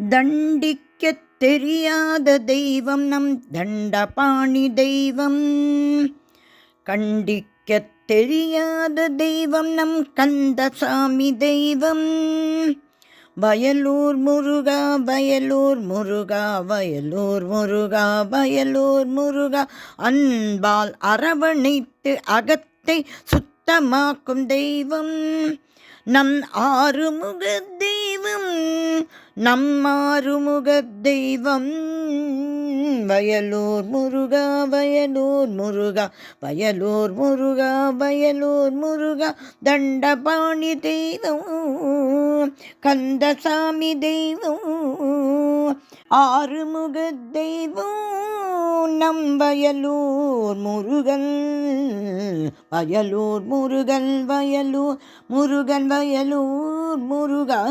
தண்டிக்கத் தெரியாத தெய்வம் நம் தண்டபாணி தெய்வம். கண்டிக்கத் தெரியாத தெய்வம் நம் கந்தசாமி தெய்வம். வயலூர் முருகா வயலூர் முருகா வயலூர் முருகா வயலூர் முருகா. அன்பால் அரவணைத்து அகத்தை சுத்தமாக்கும் தெய்வம் நம் ஆறுமுக தெய்வம். நம் ஆறுமுக தெய்வம். வயலூர் முருகா வயலூர் முருகா வயலூர் முருகா வயலூர் முருகா. தண்டபாணி தெய்வம் கந்தசாமி தெய்வம். ஆறுமுக தெய்வம் நம் வயலூர் முருகன். வயலூர் முருகன் வயலூர் முருகன் வயலூர் முருகா.